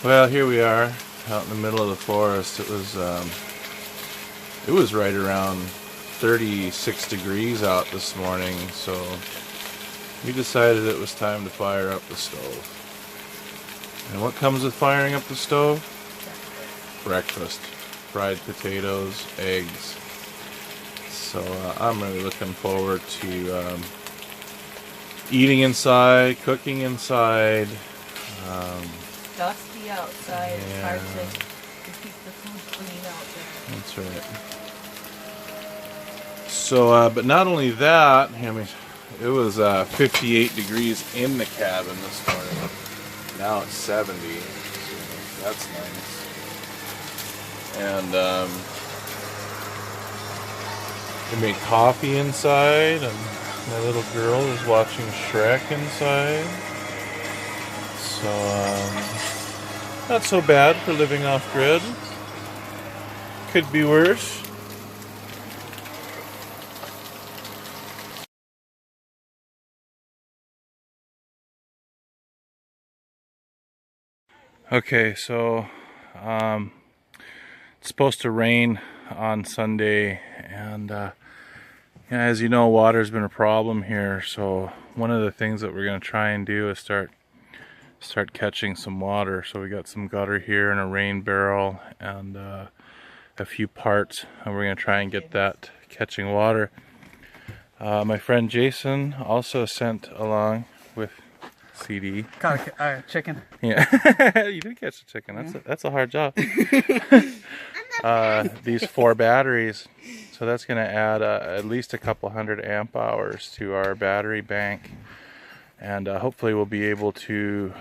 Well, here we are out in the middle of the forest. It was right around 36 degrees out this morning, so we decided it was time to fire up the stove. And what comes with firing up the stove? Breakfast. Fried potatoes, eggs. So I'm really looking forward to eating inside, cooking inside. Dusty outside. Yeah. It's hard to keep the food clean out there. That's right. So, but not only that, it was 58 degrees in the cabin this morning. Now it's 70. So that's nice. And we made coffee inside, and my little girl is watching Shrek inside. So, not so bad for living off grid. Could be worse. Okay, so it's supposed to rain on Sunday, and as you know, water's been a problem here. So one of the things that we're going to try and do is start catching some water. So we got some gutter here and a rain barrel and a few parts, and we're going to try and get that catching water. My friend Jason also sent along with CD. Caught a chicken. Yeah, you did catch a chicken. That's a hard job. These 4 batteries, so that's going to add at least a couple hundred amp hours to our battery bank, and hopefully we'll be able to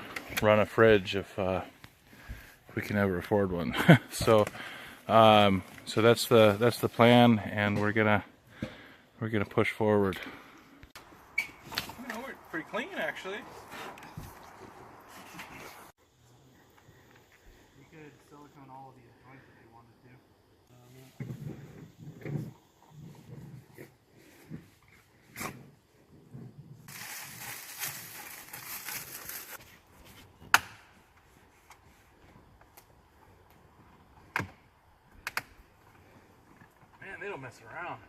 run a fridge if we can ever afford one. So that's the plan, and we're gonna push forward. We're pretty clean, actually. You could silicone all of these joints if you wanted to. Man, they don't mess around.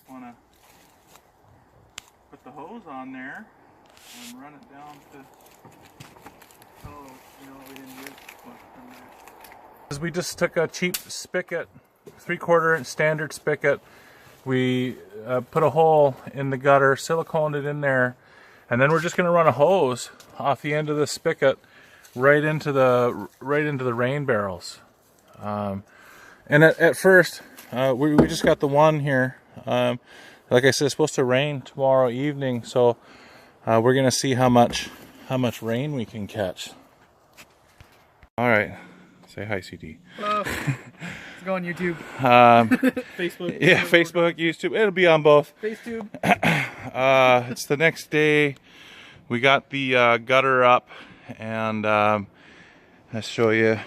Wanna put the hose on there and run it down to. Oh, no, we didn't use much from there. We just took a cheap spigot, 3/4 inch standard spigot. We put a hole in the gutter, siliconed it in there, and then we're just going to run a hose off the end of the spigot right into the rain barrels. And at first, we just got the one here. Like I said, it's supposed to rain tomorrow evening, so we're going to see how much rain we can catch. All right, say hi, CD. Hello. Let's go on YouTube. Facebook. Yeah, Facebook, YouTube. It'll be on both. FaceTube. It's the next day. We got the gutter up, and I'll show you.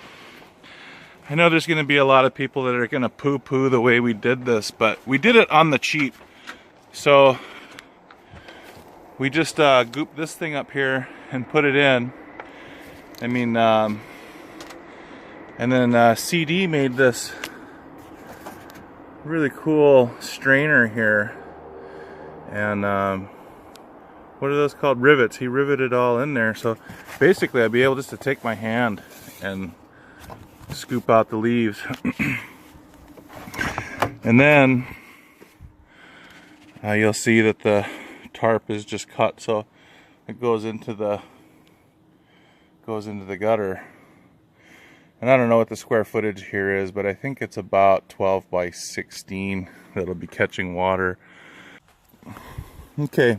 I know there's going to be a lot of people that are going to poo-poo the way we did this, but we did it on the cheap. So we just gooped this thing up here and put it in. I mean, and then CD made this really cool strainer here, and what are those called? Rivets. He riveted all in there, so basically I'd be able just to take my hand and scoop out the leaves. And then you'll see that the tarp is just cut, so it goes into the gutter. And I don't know what the square footage here is, but I think it's about 12 by 16 that'll be catching water. Okay.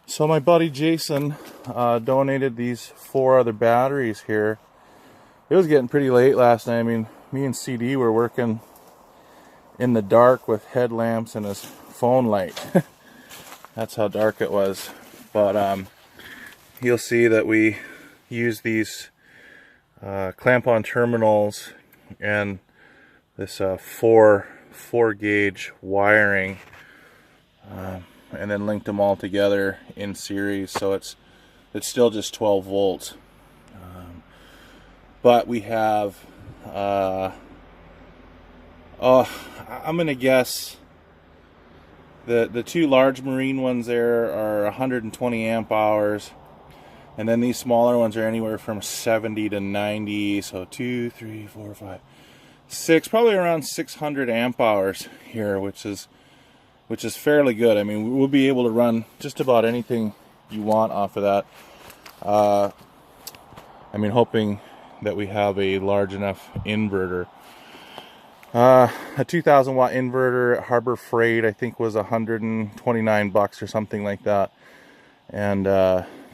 So my buddy Jason donated these 4 other batteries here. It was getting pretty late last night. I mean, me and CD were working in the dark with headlamps and his phone light. That's how dark it was. But you'll see that we use these clamp-on terminals and this 4 gauge wiring, and then linked them all together in series, so it's still just 12 volts. But we have I'm gonna guess the 2 large marine ones there are 120 amp hours, and then these smaller ones are anywhere from 70 to 90, so 2, 3, 4, 5, 6, probably around 600 amp hours here, which is fairly good. I mean, we'll be able to run just about anything you want off of that. I mean, hoping that we have a large enough inverter. A 2,000 watt inverter at Harbor Freight, I think, was $129 or something like that, and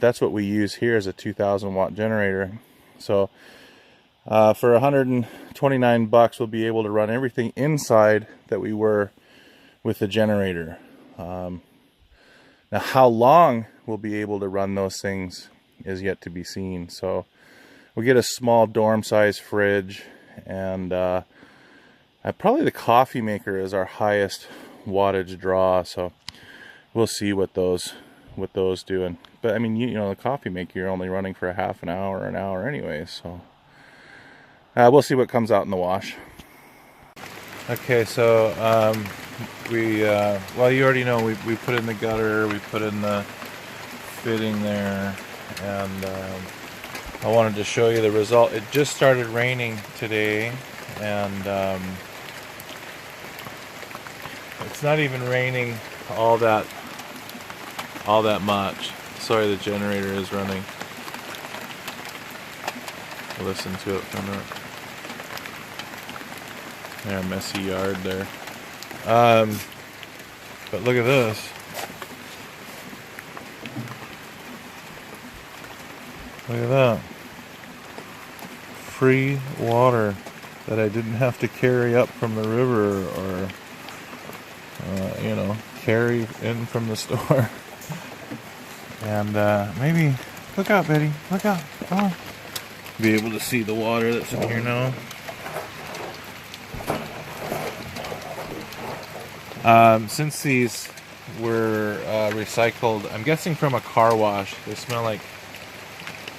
that's what we use here as a 2,000 watt generator. So for $129, we'll be able to run everything inside that we were with the generator. Now, how long we'll be able to run those things is yet to be seen. So we'll get a small dorm size fridge, and probably the coffee maker is our highest wattage draw. So we'll see what those do. But I mean, you know, the coffee maker, you're only running for a half an hour, an hour anyway. So we'll see what comes out in the wash. Okay, so well, you already know we put in the gutter, we put in the fitting there, and I wanted to show you the result. It just started raining today, and it's not even raining all that much. Sorry, the generator is running. Listen to it for a minute. Yeah, messy yard there. But look at this. Look at that. Free water that I didn't have to carry up from the river or, you know, carry in from the store. And maybe, look out, Betty, look out, come on. Be able to see the water that's in here now. Since these were recycled, I'm guessing from a car wash, they smell like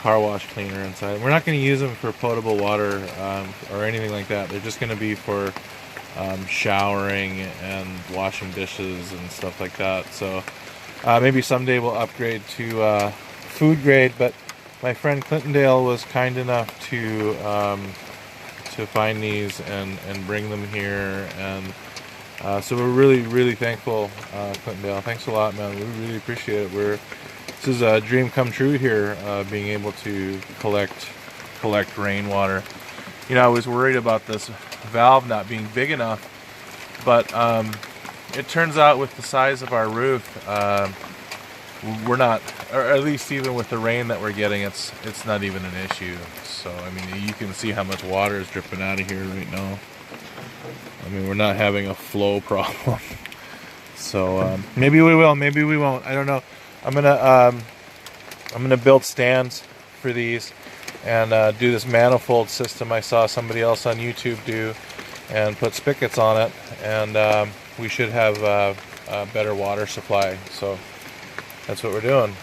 car wash cleaner inside. We're not going to use them for potable water or anything like that. They're just going to be for showering and washing dishes and stuff like that. So maybe someday we'll upgrade to food grade, but my friend Clintondale was kind enough to find these and bring them here, and so we're really thankful, Clintondale. Thanks a lot, man. We really appreciate it. This is a dream come true here, being able to collect rainwater. You know, I was worried about this valve not being big enough, but it turns out with the size of our roof, we're not, or at least even with the rain that we're getting, it's not even an issue. So I mean, you can see how much water is dripping out of here right now. I mean, we're not having a flow problem. So maybe we will, maybe we won't. I don't know. I'm gonna build stands for these and do this manifold system I saw somebody else on YouTube do, and put spigots on it, and we should have a better water supply. So that's what we're doing.